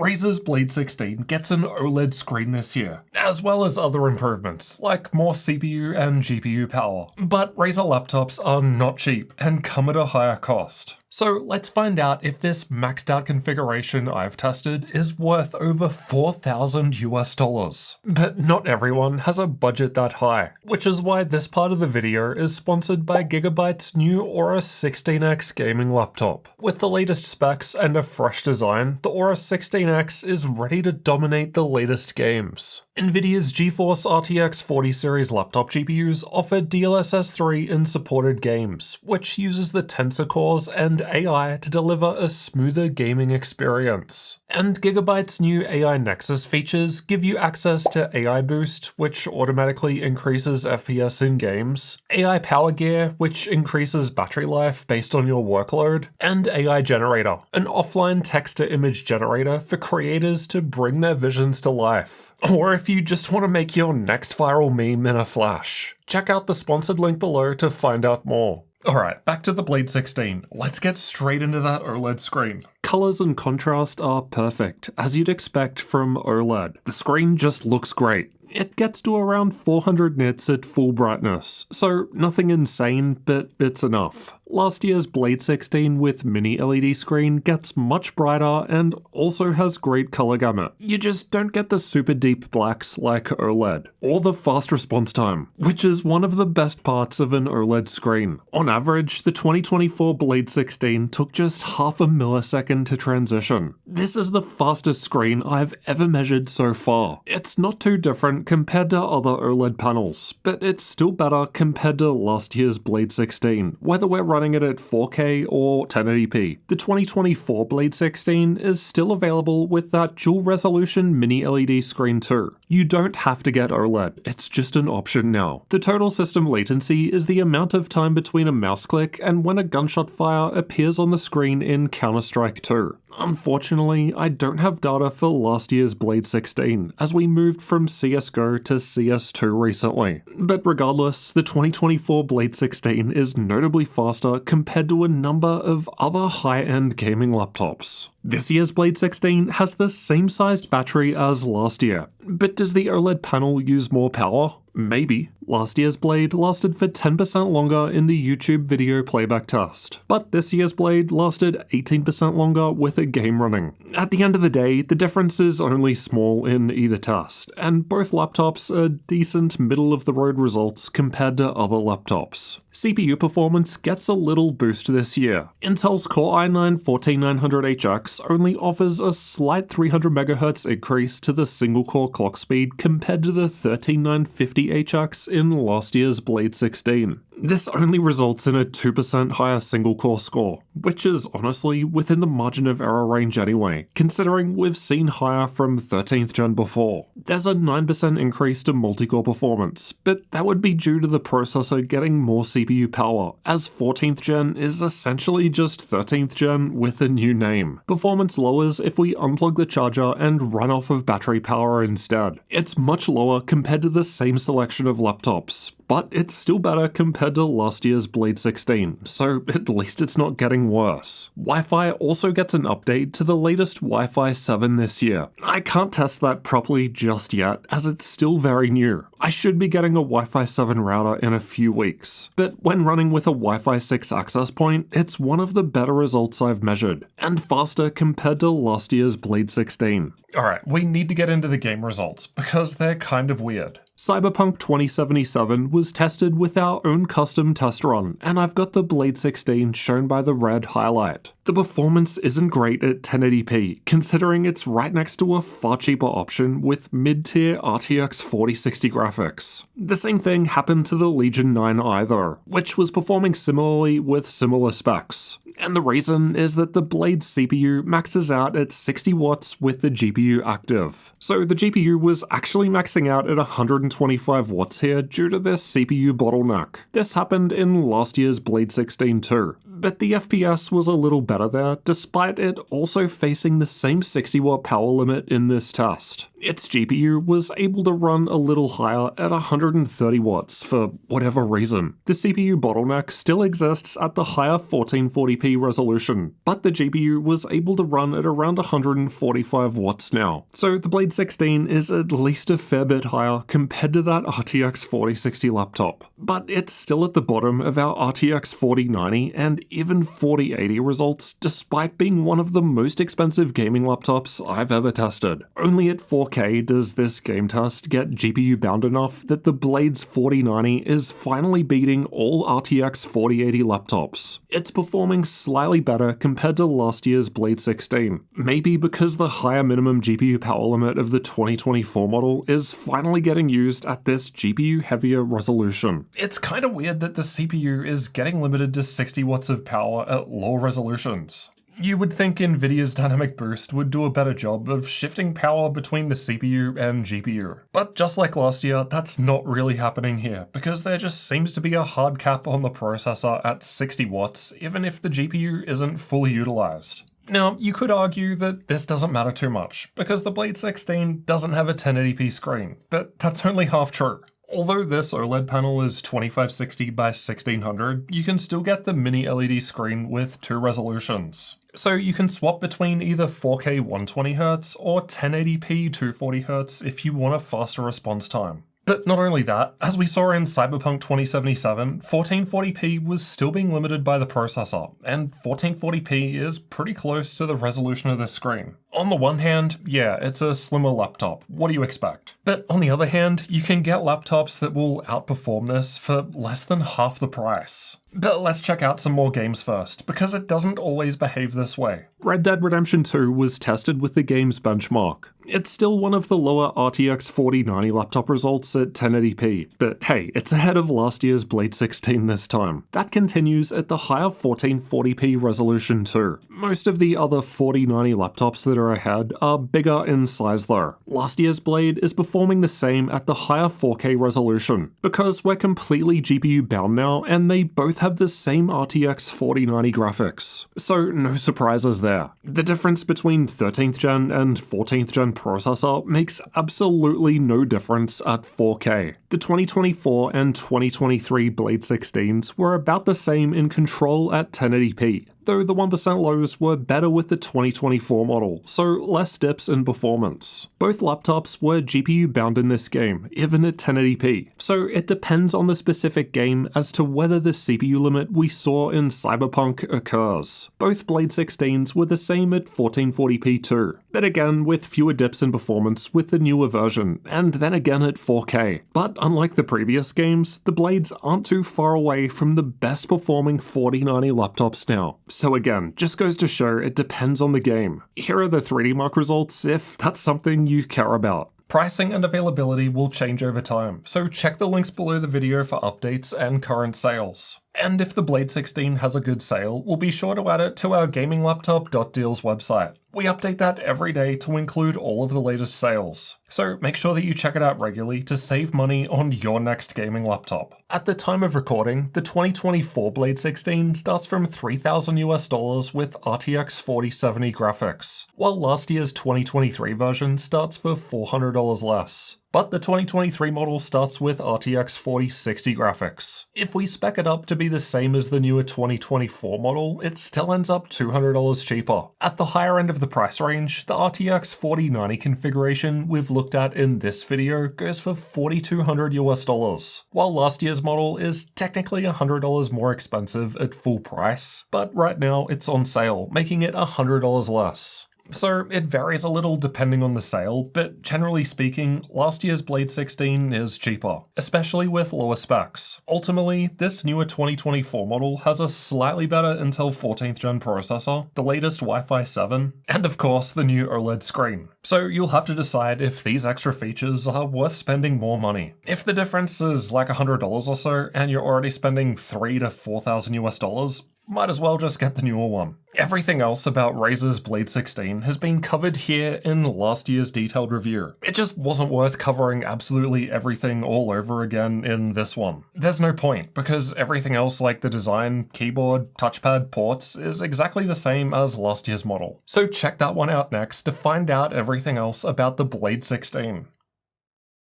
Razer's Blade 16 gets an OLED screen this year, as well as other improvements, like more CPU and GPU power. But Razer laptops are not cheap and come at a higher cost. So let's find out if this maxed out configuration I've tested is worth over $4,000 US. But not everyone has a budget that high, which is why this part of the video is sponsored by Gigabyte's new Aura 16X gaming laptop. With the latest specs and a fresh design, the Aura 16X is ready to dominate the latest games. Nvidia's GeForce RTX 40 series laptop GPUs offer DLSS 3 in supported games, which uses the tensor cores and AI to deliver a smoother gaming experience. And Gigabyte's new AI Nexus features give you access to AI Boost, which automatically increases FPS in games, AI Power Gear, which increases battery life based on your workload, and AI Generator, an offline text-to-image generator for creators to bring their visions to life. Or if you just want to make your next viral meme in a flash. Check out the sponsored link below to find out more. Alright, back to the Blade 16. Let's get straight into that OLED screen. Colors and contrast are perfect, as you'd expect from OLED. The screen just looks great. It gets to around 400 nits at full brightness, so nothing insane, but it's enough. Last year's Blade 16 with mini LED screen gets much brighter and also has great color gamut. You just don't get the super deep blacks like OLED, or the fast response time, which is one of the best parts of an OLED screen. On average, the 2024 Blade 16 took just half a millisecond to transition. This is the fastest screen I've ever measured so far. It's not too different compared to other OLED panels, but it's still better compared to last year's Blade 16, whether we're running it at 4K or 1080p. The 2024 Blade 16 is still available with that dual resolution mini LED screen too. You don't have to get OLED, it's just an option now. The total system latency is the amount of time between a mouse click and when a gunshot fire appears on the screen in Counter-Strike 2. Unfortunately, I don't have data for last year's Blade 16, as we moved from CSGO to CS2 recently. But regardless, the 2024 Blade 16 is notably faster compared to a number of other high-end gaming laptops. This year's Blade 16 has the same sized battery as last year, but does the OLED panel use more power? Maybe. Last year's Blade lasted for 10% longer in the YouTube video playback test, but this year's Blade lasted 18% longer with a game running. At the end of the day, the difference is only small in either test, and both laptops are decent middle-of-the-road results compared to other laptops. CPU performance gets a little boost this year. Intel's Core i9-14900HX only offers a slight 300MHz increase to the single-core clock speed compared to the 13950HX in last year's Blade 16. This only results in a 2% higher single-core score, which is honestly within the margin of error range anyway, considering we've seen higher from 13th gen before. There's a 9% increase to multi-core performance, but that would be due to the processor getting more CPU power, as 14th gen is essentially just 13th gen with a new name. Performance lowers if we unplug the charger and run off of battery power instead. It's much lower compared to the same selection of laptops, but it's still better compared to last year's Blade 16, so at least it's not getting worse. Wi-Fi also gets an update to the latest Wi-Fi 7 this year. I can't test that properly just yet, as it's still very new. I should be getting a Wi-Fi 7 router in a few weeks, but when running with a Wi-Fi 6 access point, it's one of the better results I've measured, and faster compared to last year's Blade 16. Alright, we need to get into the game results, because they're kind of weird. Cyberpunk 2077 was tested with our own custom test run, and I've got the Blade 16 shown by the red highlight. The performance isn't great at 1080p, considering it's right next to a far cheaper option with mid-tier RTX 4060 graphics. The same thing happened to the Legion 9i though, which was performing similarly with similar specs. And the reason is that the Blade's CPU maxes out at 60 watts with the GPU active. So the GPU was actually maxing out at 125 watts here due to this CPU bottleneck. This happened in last year's Blade 16 too, but the FPS was a little better there, despite it also facing the same 60 watt power limit in this test. Its GPU was able to run a little higher at 130 watts for whatever reason. The CPU bottleneck still exists at the higher 1440p 1080p resolution, but the GPU was able to run at around 145 watts now. So the Blade 16 is at least a fair bit higher compared to that RTX 4060 laptop. But it's still at the bottom of our RTX 4090 and even 4080 results, despite being one of the most expensive gaming laptops I've ever tested. Only at 4K does this game test get GPU bound enough that the Blade's 4090 is finally beating all RTX 4080 laptops. It's performing slightly better compared to last year's Blade 16, maybe because the higher minimum GPU power limit of the 2024 model is finally getting used at this GPU heavier resolution. It's kind of weird that the CPU is getting limited to 60 watts of power at low resolutions. You would think Nvidia's Dynamic Boost would do a better job of shifting power between the CPU and GPU. But just like last year, that's not really happening here, because there just seems to be a hard cap on the processor at 60 watts, even if the GPU isn't fully utilized. Now, you could argue that this doesn't matter too much, because the Blade 16 doesn't have a 1080p screen, but that's only half true. Although this OLED panel is 2560 by 1600, you can still get the mini LED screen with two resolutions. So you can swap between either 4K 120Hz or 1080p 240Hz if you want a faster response time. But not only that, as we saw in Cyberpunk 2077, 1440p was still being limited by the processor, and 1440p is pretty close to the resolution of this screen. On the one hand, yeah, it's a slimmer laptop, what do you expect? But on the other hand, you can get laptops that will outperform this for less than half the price. But let's check out some more games first, because it doesn't always behave this way. Red Dead Redemption 2 was tested with the game's benchmark. It's still one of the lower RTX 4090 laptop results at 1080p, but hey, it's ahead of last year's Blade 16 this time. That continues at the higher 1440p resolution too. Most of the other 4090 laptops that are ahead are bigger in size though. Last year's Blade is performing the same at the higher 4K resolution, because we're completely GPU bound now and they both have the same RTX 4090 graphics. So no surprises there. The difference between 13th gen and 14th gen processor makes absolutely no difference at 4K. The 2024 and 2023 Blade 16s were about the same in control at 1080p, though the 1% lows were better with the 2024 model, so less dips in performance. Both laptops were GPU bound in this game, even at 1080p, so it depends on the specific game as to whether the CPU limit we saw in Cyberpunk occurs. Both Blade 16s were the same at 1440p too, but again with fewer dips in performance with the newer version, and then again at 4K. But unlike the previous games, the Blades aren't too far away from the best performing 4090 laptops now. So again, just goes to show it depends on the game. Here are the 3D Mark results if that's something you care about. Pricing and availability will change over time, so check the links below the video for updates and current sales. And if the Blade 16 has a good sale, we'll be sure to add it to our gaminglaptop.deals website. We update that every day to include all of the latest sales. So make sure that you check it out regularly to save money on your next gaming laptop. At the time of recording, the 2024 Blade 16 starts from $3,000 with RTX 4070 graphics, while last year's 2023 version starts for $400 less. But the 2023 model starts with RTX 4060 graphics. If we spec it up to be the same as the newer 2024 model, it still ends up $200 cheaper. At the higher end of the price range, the RTX 4090 configuration we've looked at in this video goes for $4,200, while last year's model is technically $100 more expensive at full price, but right now it's on sale, making it $100 less. So it varies a little depending on the sale, but generally speaking, last year's Blade 16 is cheaper, especially with lower specs. Ultimately, this newer 2024 model has a slightly better Intel 14th gen processor, the latest Wi-Fi 7, and of course the new OLED screen. So you'll have to decide if these extra features are worth spending more money. If the difference is like $100 or so, and you're already spending $3,000 to $4,000, might as well just get the newer one. Everything else about Razer's Blade 16 has been covered here in last year's detailed review. It just wasn't worth covering absolutely everything all over again in this one. There's no point, because everything else like the design, keyboard, touchpad, ports is exactly the same as last year's model. So check that one out next to find out everything else about the Blade 16.